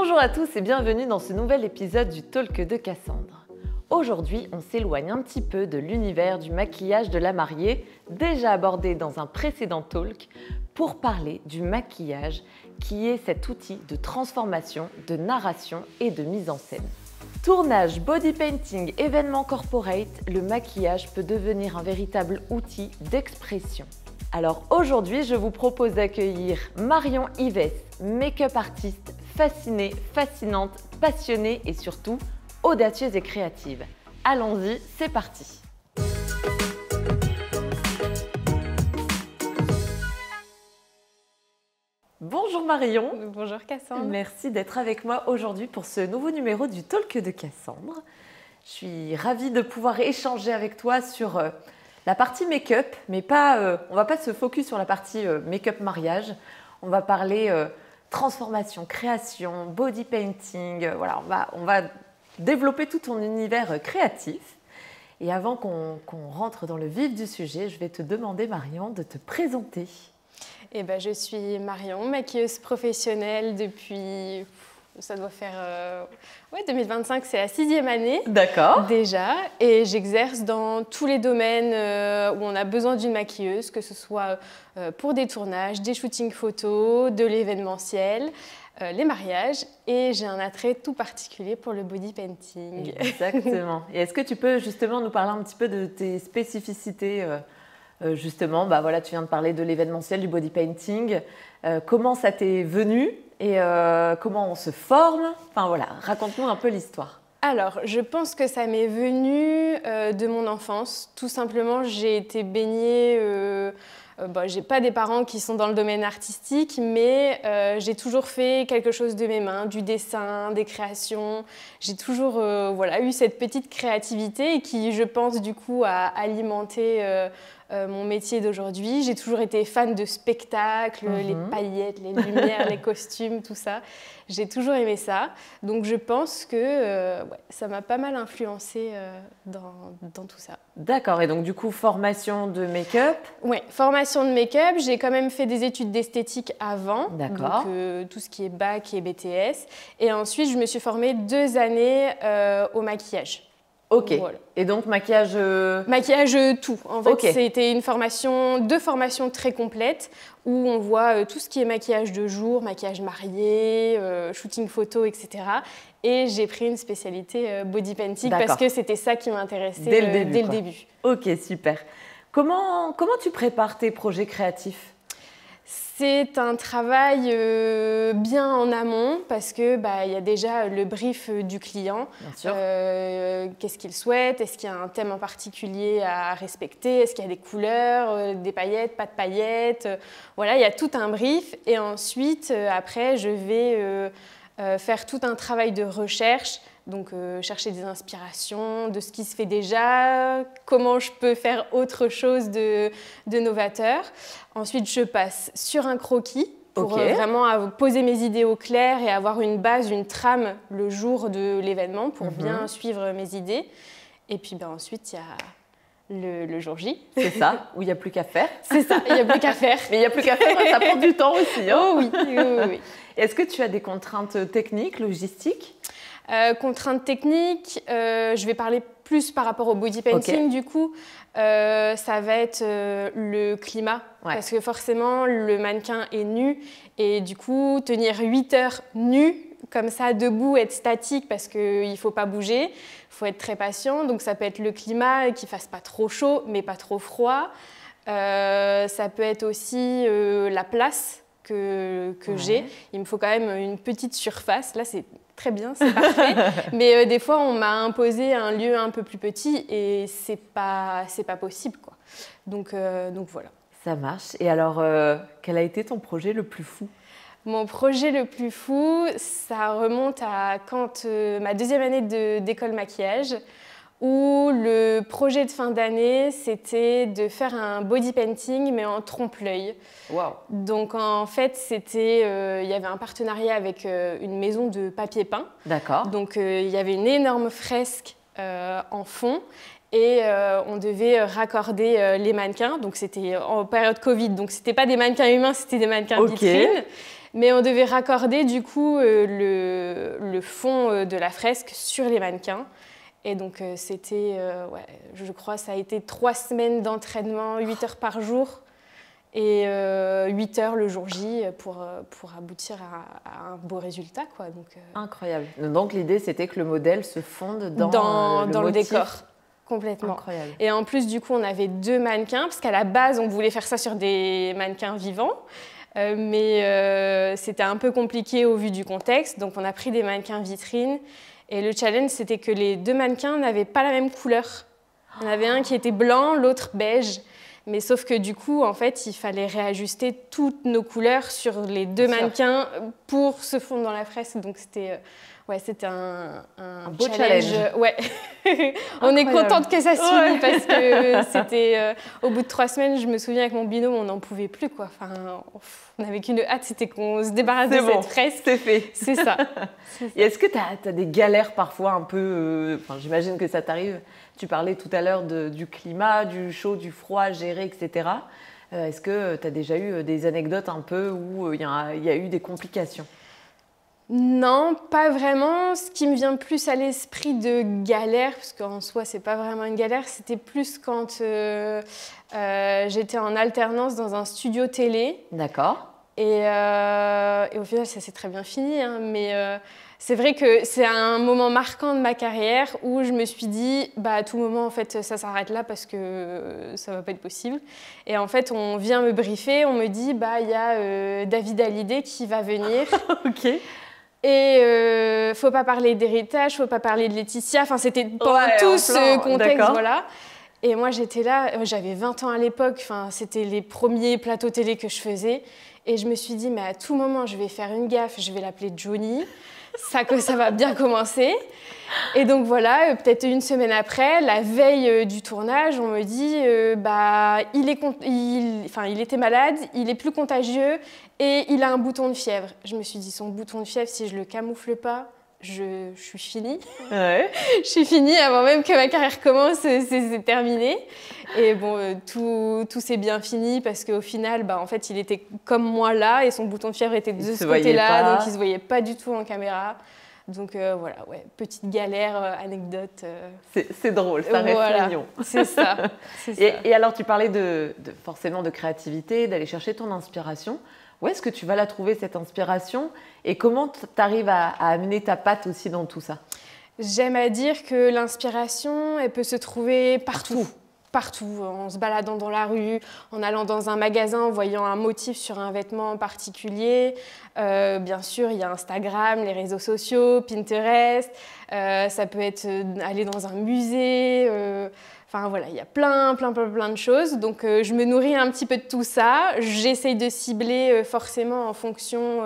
Bonjour à tous et bienvenue dans ce nouvel épisode du Talk de Cassandre. Aujourd'hui, on s'éloigne un petit peu de l'univers du maquillage de la mariée, déjà abordé dans un précédent talk, pour parler du maquillage qui est cet outil de transformation, de narration et de mise en scène. Tournage, body painting, événements corporate, le maquillage peut devenir un véritable outil d'expression. Alors aujourd'hui, je vous propose d'accueillir Marion Yves, make-up artiste, fascinée, fascinante, passionnée et surtout audacieuse et créative. Allons-y, c'est parti! Bonjour Marion. Bonjour Cassandre. Merci d'être avec moi aujourd'hui pour ce nouveau numéro du Talk de Cassandre. Je suis ravie de pouvoir échanger avec toi sur la partie make-up, mais on ne va pas se focus sur la partie make-up mariage. On va parler transformation, création, body painting. Voilà, on va développer tout ton univers créatif. Et avant qu'on rentre dans le vif du sujet, je vais te demander, Marion, de te présenter. Eh ben, je suis Marion, maquilleuse professionnelle depuis, ça doit faire 2025, c'est la 6e année. D'accord. Déjà, et j'exerce dans tous les domaines où on a besoin d'une maquilleuse, que ce soit pour des tournages, des shootings photos, de l'événementiel, les mariages, et j'ai un attrait tout particulier pour le body painting. Exactement. Et est-ce que tu peux justement nous parler un petit peu de tes spécificités justement, voilà, tu viens de parler de l'événementiel, du body painting. Comment ça t'est venu et comment on se forme? Enfin voilà, raconte-nous un peu l'histoire. Alors, je pense que ça m'est venu de mon enfance. Tout simplement, j'ai été baignée... j'ai pas des parents qui sont dans le domaine artistique, mais j'ai toujours fait quelque chose de mes mains, du dessin, des créations. J'ai toujours eu cette petite créativité qui, je pense, du coup, a alimenté mon métier d'aujourd'hui. J'ai toujours été fan de spectacles, les paillettes, les lumières, les costumes, tout ça. J'ai toujours aimé ça. Donc je pense que ça m'a pas mal influencée dans tout ça. D'accord. Et donc du coup, formation de make-up? Oui, formation de make-up. J'ai quand même fait des études d'esthétique avant. D'accord. Donc tout ce qui est bac et BTS. Et ensuite, je me suis formée 2 années au maquillage. Ok. Voilà. Et donc maquillage... Maquillage tout. En fait, okay. C'était deux formations très complètes où on voit tout ce qui est maquillage de jour, maquillage marié, shooting photo, etc. Et j'ai pris une spécialité body painting parce que c'était ça qui m'intéressait dès le début. Ok, super. Comment tu prépares tes projets créatifs? C'est un travail bien en amont parce que y a déjà le brief du client. Bien sûr. Qu'est-ce qu'il souhaite? Est-ce qu'il y a un thème en particulier à respecter? Est-ce qu'il y a des couleurs, des paillettes, pas de paillettes? Voilà, il y a tout un brief. Et ensuite, après, je vais faire tout un travail de recherche. Donc, chercher des inspirations de ce qui se fait déjà, comment je peux faire autre chose de novateur. Ensuite, je passe sur un croquis pour vraiment poser mes idées au clair et avoir une base, une trame le jour de l'événement pour bien suivre mes idées. Et puis ensuite, il y a le jour J. C'est ça, où il n'y a plus qu'à faire. C'est ça, il n'y a plus qu'à faire. Mais il n'y a plus qu'à faire, ça prend du temps aussi. Hein. Oh oui. Est-ce que tu as des contraintes techniques, logistiques? Contraintes techniques, je vais parler plus par rapport au body painting du coup. Ça va être le climat, parce que forcément le mannequin est nu et du coup tenir 8 heures nu, comme ça debout, être statique parce qu'il ne faut pas bouger, il faut être très patient. Donc ça peut être le climat, qu'il ne fasse pas trop chaud mais pas trop froid. Ça peut être aussi la place que j'ai. Il me faut quand même une petite surface. Là, c'est très bien, c'est parfait. Mais des fois, on m'a imposé un lieu un peu plus petit et c'est pas possible, quoi. Donc voilà. Ça marche. Et alors, quel a été ton projet le plus fou? Mon projet le plus fou, ça remonte à quand ma 2e année d'école maquillage, où le projet de fin d'année, c'était de faire un body painting, mais en trompe-l'œil. Wow. Donc en fait, il y avait un partenariat avec une maison de papier peint. D'accord. Donc il y avait une énorme fresque en fond. Et on devait raccorder les mannequins. Donc c'était en période Covid, donc c'était pas des mannequins humains, c'était des mannequins vitrines. Mais on devait raccorder du coup le fond de la fresque sur les mannequins. Et donc c'était, je crois, ça a été 3 semaines d'entraînement, 8 heures par jour et 8 heures le jour J pour aboutir à un beau résultat, quoi. Donc, incroyable. Donc l'idée, c'était que le modèle se fonde dans le décor. Complètement. Incroyable. Et en plus, du coup, on avait 2 mannequins, parce qu'à la base, on voulait faire ça sur des mannequins vivants. Mais c'était un peu compliqué au vu du contexte. Donc, on a pris des mannequins vitrines. Et le challenge, c'était que les 2 mannequins n'avaient pas la même couleur. Il y en avait un qui était blanc, l'autre beige. Mais sauf que du coup, en fait, il fallait réajuster toutes nos couleurs sur les 2 mannequins pour se fondre dans la fresque. Donc, c'était un beau challenge. Ouais. On est contente que ça se finisse parce que c'était au bout de 3 semaines, je me souviens avec mon binôme, on n'en pouvait plus, quoi. Enfin, on n'avait qu'une hâte, c'était qu'on se débarrasse de cette fresque. C'est fait. C'est ça. Et est-ce que tu as des galères parfois un peu, j'imagine que ça t'arrive, tu parlais tout à l'heure du climat, du chaud, du froid à gérer, etc. Est-ce que tu as déjà eu des anecdotes un peu où il y a eu des complications ? Non, pas vraiment. Ce qui me vient plus à l'esprit de galère, parce qu'en soi, c'est pas vraiment une galère, c'était plus quand j'étais en alternance dans un studio télé. D'accord. Et au final, ça s'est très bien fini, hein, mais c'est vrai que c'est un moment marquant de ma carrière où je me suis dit, à tout moment, en fait, ça s'arrête là parce que ça va pas être possible. Et en fait, on vient me briefer, on me dit, il y a David Hallyday qui va venir. Ok. Et faut pas parler d'héritage, faut pas parler de Laetitia. Enfin, c'était pendant tout ce contexte, voilà. Et moi, j'étais là, j'avais 20 ans à l'époque. Enfin, c'était les premiers plateaux télé que je faisais. Et je me suis dit, mais à tout moment, je vais faire une gaffe, je vais l'appeler Johnny. Ça va bien commencer. Et donc voilà, peut-être une semaine après, la veille du tournage, on me dit, il était malade, il est plus contagieux et il a un bouton de fièvre. Je me suis dit, son bouton de fièvre, si je le camoufle pas, je suis finie. Ouais. Je suis finie avant même que ma carrière commence, c'est terminé. Et bon, tout s'est bien fini parce qu'au final, en fait, il était comme moi là et son bouton de fièvre était de ce côté-là, donc il ne se voyait pas du tout en caméra. Donc voilà, petite galère, anecdote. C'est drôle, ça reste mignon. C'est ça. Et alors, tu parlais forcément de créativité, d'aller chercher ton inspiration. Où est-ce que tu vas la trouver, cette inspiration? Et comment tu arrives à amener ta patte aussi dans tout ça? J'aime à dire que l'inspiration, elle peut se trouver partout. Partout, en se baladant dans la rue, en allant dans un magasin, en voyant un motif sur un vêtement en particulier. Bien sûr, il y a Instagram, les réseaux sociaux, Pinterest. Ça peut être aller dans un musée. Enfin voilà, il y a plein de choses. Donc je me nourris un petit peu de tout ça. J'essaye de cibler forcément en fonction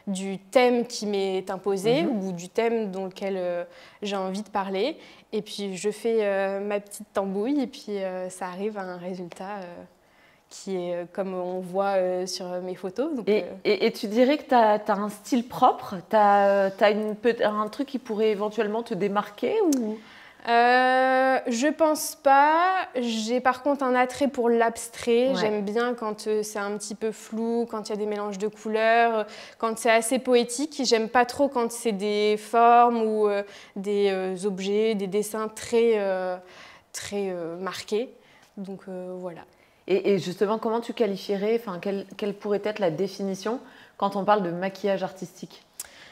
du thème qui m'est imposé ou du thème dans lequel j'ai envie de parler. Et puis je fais ma petite tambouille et puis ça arrive à un résultat qui est comme on voit sur mes photos. Donc, et tu dirais que tu as un style propre? Tu as un truc qui pourrait éventuellement te démarquer ou... Je pense pas. J'ai par contre un attrait pour l'abstrait. Ouais. J'aime bien quand c'est un petit peu flou, quand il y a des mélanges de couleurs, quand c'est assez poétique. J'aime pas trop quand c'est des formes ou des objets, des dessins très marqués. Donc voilà. Et justement, comment tu qualifierais, quelle pourrait être la définition quand on parle de maquillage artistique?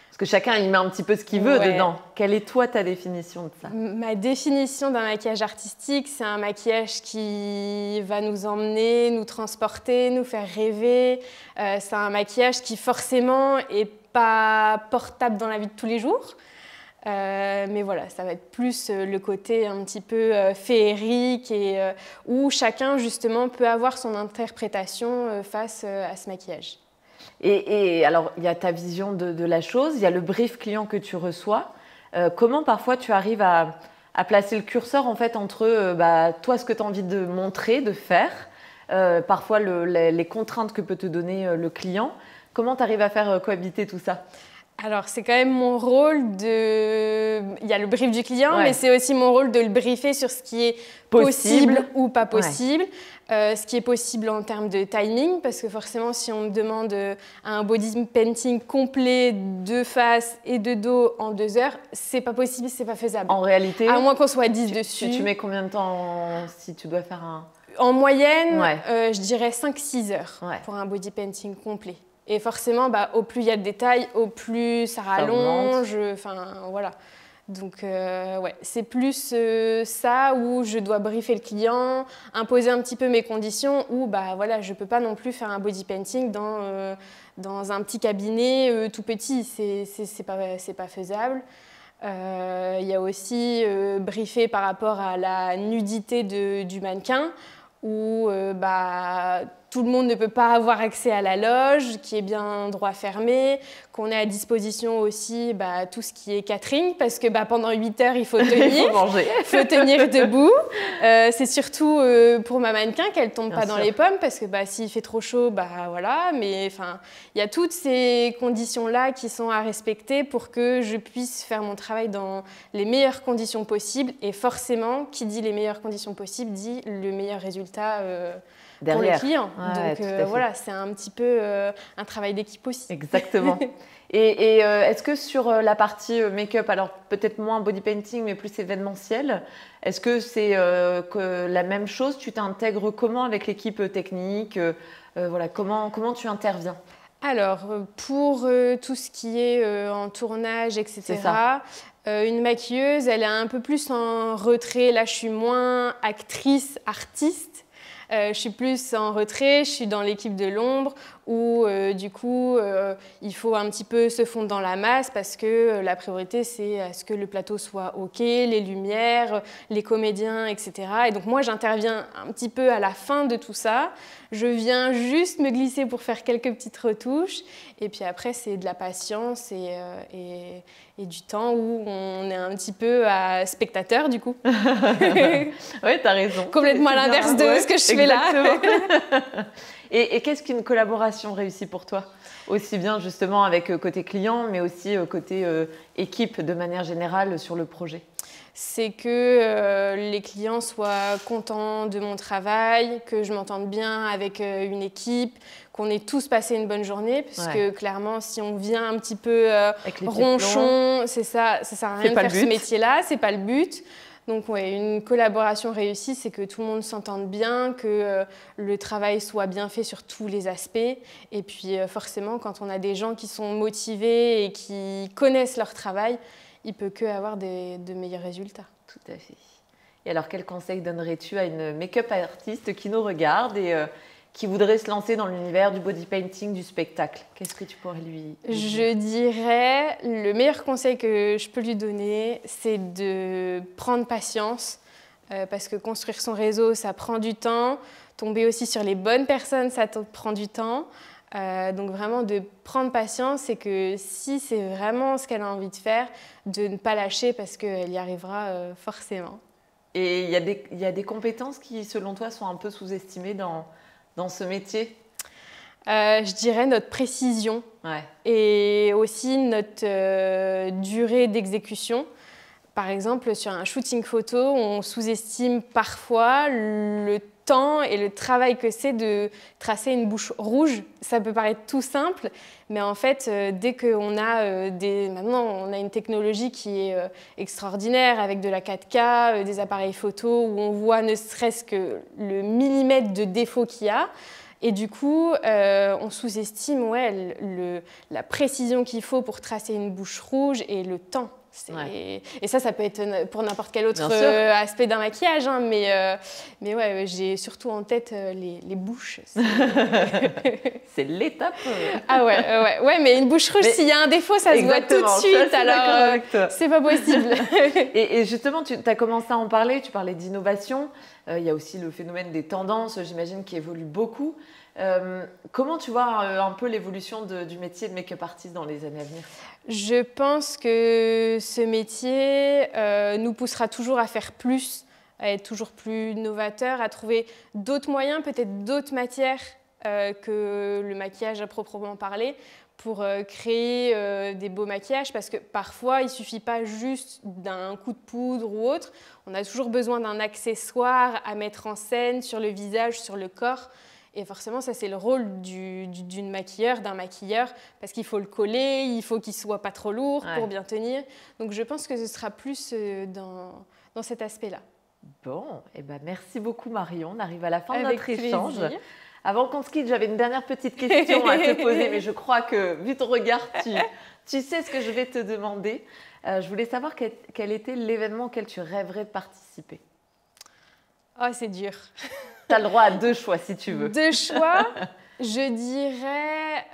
Parce que chacun, il met un petit peu ce qu'il veut dedans. Quelle est, toi, ta définition de ça? Ma définition d'un maquillage artistique, c'est un maquillage qui va nous emmener, nous transporter, nous faire rêver. C'est un maquillage qui, forcément, n'est pas portable dans la vie de tous les jours. Mais voilà, ça va être plus le côté un petit peu féerique et où chacun, justement, peut avoir son interprétation face à ce maquillage. Et alors, il y a ta vision de la chose, il y a le brief client que tu reçois. Comment parfois tu arrives à placer le curseur en fait, entre toi, ce que tu as envie de montrer, de faire, parfois les contraintes que peut te donner le client. Comment tu arrives à faire cohabiter tout ça? Alors, c'est quand même mon rôle de... Il y a le brief du client, ouais. mais c'est aussi mon rôle de le briefer sur ce qui est possible ou pas possible. Ouais. Ce qui est possible en termes de timing, parce que forcément, si on me demande un body painting complet de face et de dos en 2 heures, c'est pas possible, c'est pas faisable. En réalité, à moins qu'on soit 10 dessus. Tu mets combien de temps si tu dois faire un... En moyenne, je dirais 5-6 heures pour un body painting complet. Et forcément, au plus il y a de détails, au plus ça rallonge. Enfin, voilà. Donc, c'est plus ça où je dois briefer le client, imposer un petit peu mes conditions, où je ne peux pas non plus faire un body painting dans un petit cabinet tout petit. C'est pas faisable. Il y a aussi briefer par rapport à la nudité du mannequin, où tout le monde ne peut pas avoir accès à la loge, qui est bien droit fermé, qu'on ait à disposition aussi tout ce qui est catering, parce que pendant 8 heures, il faut tenir, il faut tenir debout. C'est surtout pour ma mannequin qu'elle ne tombe pas dans les pommes, parce que s'il fait trop chaud, voilà. Mais il y a toutes ces conditions-là qui sont à respecter pour que je puisse faire mon travail dans les meilleures conditions possibles. Et forcément, qui dit les meilleures conditions possibles, dit le meilleur résultat pour le client. Ouais, donc voilà, c'est un petit peu un travail d'équipe aussi. Exactement. Et est-ce que sur la partie make-up, alors peut-être moins body painting, mais plus événementiel, est-ce que c'est la même chose? Tu t'intègres comment avec l'équipe technique? Voilà, comment tu interviens? Alors, pour tout ce qui est en tournage, etc., une maquilleuse, elle est un peu plus en retrait. Là, je suis moins actrice, artiste. Je suis plus en retrait, je suis dans l'équipe de l'ombre où du coup il faut un petit peu se fondre dans la masse parce que la priorité c'est à ce que le plateau soit ok, les lumières, les comédiens, etc. Et donc moi j'interviens un petit peu à la fin de tout ça, je viens juste me glisser pour faire quelques petites retouches et puis après c'est de la patience et du temps où on est un petit peu à spectateur du coup. Oui, t'as raison. Complètement à l'inverse de ce que je fais là. Et qu'est-ce qu'une collaboration réussie pour toi? Aussi bien justement avec côté client, mais aussi côté équipe de manière générale sur le projet. C'est que les clients soient contents de mon travail, que je m'entende bien avec une équipe, qu'on ait tous passé une bonne journée, parce que clairement, si on vient un petit peu ronchon, c'est ça sert à rien de faire ce métier-là, c'est pas le but. Donc une collaboration réussie, c'est que tout le monde s'entende bien, que le travail soit bien fait sur tous les aspects. Et puis forcément, quand on a des gens qui sont motivés et qui connaissent leur travail, il ne peut que avoir de meilleurs résultats. Tout à fait. Et alors, quel conseil donnerais-tu à une make-up artiste qui nous regarde et qui voudrait se lancer dans l'univers du body painting, du spectacle? Qu'est-ce que tu pourrais lui dire? Je dirais, le meilleur conseil que je peux lui donner, c'est de prendre patience, parce que construire son réseau, ça prend du temps. Tomber aussi sur les bonnes personnes, ça prend du temps. Donc vraiment de prendre patience et que si c'est vraiment ce qu'elle a envie de faire, de ne pas lâcher parce qu'elle y arrivera forcément. Et il y a des compétences qui, selon toi, sont un peu sous-estimées dans ce métier? Je dirais notre précision et aussi notre durée d'exécution. Par exemple, sur un shooting photo, on sous-estime parfois le temps et le travail que c'est de tracer une bouche rouge. Ça peut paraître tout simple, mais en fait, dès qu'on a maintenant, on a une technologie qui est extraordinaire avec de la 4K, des appareils photo où on voit ne serait-ce que le millimètre de défaut qu'il y a. Et du coup, on sous-estime la précision qu'il faut pour tracer une bouche rouge et le temps. Et ça peut être pour n'importe quel autre aspect d'un maquillage, hein, mais ouais, j'ai surtout en tête les bouches. C'est l'étape. Ah ouais, mais une bouche rouge, s'il y a un défaut, ça se voit tout de suite, alors c'est pas possible. Et justement, tu as commencé à en parler, tu parlais d'innovation, il y a aussi le phénomène des tendances, j'imagine, qui évolue beaucoup. Comment tu vois un peu l'évolution du métier de make-up artist dans les années à venir? Je pense que ce métier nous poussera toujours à faire plus, à être toujours plus novateur, à trouver d'autres moyens, peut-être d'autres matières que le maquillage à proprement parler, pour créer des beaux maquillages, parce que parfois, il ne suffit pas juste d'un coup de poudre ou autre. On a toujours besoin d'un accessoire à mettre en scène sur le visage, sur le corps. Et forcément, ça, c'est le rôle d'une maquilleur, d'un maquilleur, parce qu'il faut le coller, il faut qu'il ne soit pas trop lourd pour bien tenir. Donc, je pense que ce sera plus dans cet aspect-là. Bon, eh ben, merci beaucoup Marion. On arrive à la fin de Avec notre plaisir. échange. Avant qu'on se quitte, j'avais une dernière petite question à te poser, mais je crois que, vu ton regard, tu sais ce que je vais te demander. Je voulais savoir quel était l'événement auquel tu rêverais de participer. Oh, c'est dur. Tu as le droit à 2 choix si tu veux. 2 choix, je dirais...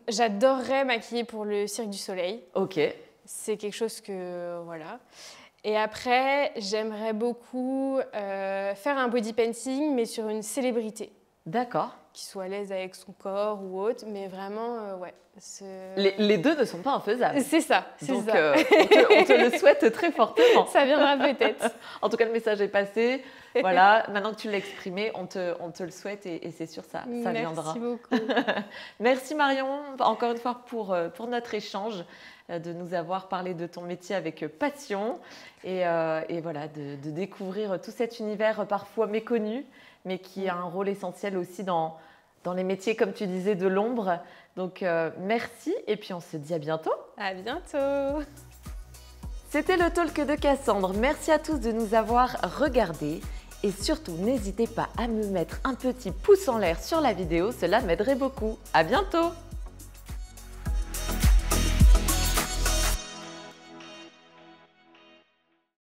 j'adorerais maquiller pour le Cirque du Soleil. Ok. C'est quelque chose que... Voilà. Et après, j'aimerais beaucoup faire un body painting, mais sur une célébrité. D'accord. Qui soit à l'aise avec son corps ou autre, mais vraiment, ouais. Les 2 ne sont pas infaisables. C'est ça, c'est donc, ça. On te le souhaite très fortement. Ça viendra peut-être. En tout cas, le message est passé. Voilà, maintenant que tu l'as exprimé, on te le souhaite et c'est sûr, ça viendra. Merci beaucoup. Merci Marion, encore une fois, pour notre échange, de nous avoir parlé de ton métier avec passion et voilà, de découvrir tout cet univers parfois méconnu, mais qui a un rôle essentiel aussi dans les métiers, comme tu disais, de l'ombre. Donc, merci et puis on se dit à bientôt. À bientôt. C'était le talk de Cassandre. Merci à tous de nous avoir regardés. Et surtout, n'hésitez pas à me mettre un petit pouce en l'air sur la vidéo, cela m'aiderait beaucoup. À bientôt!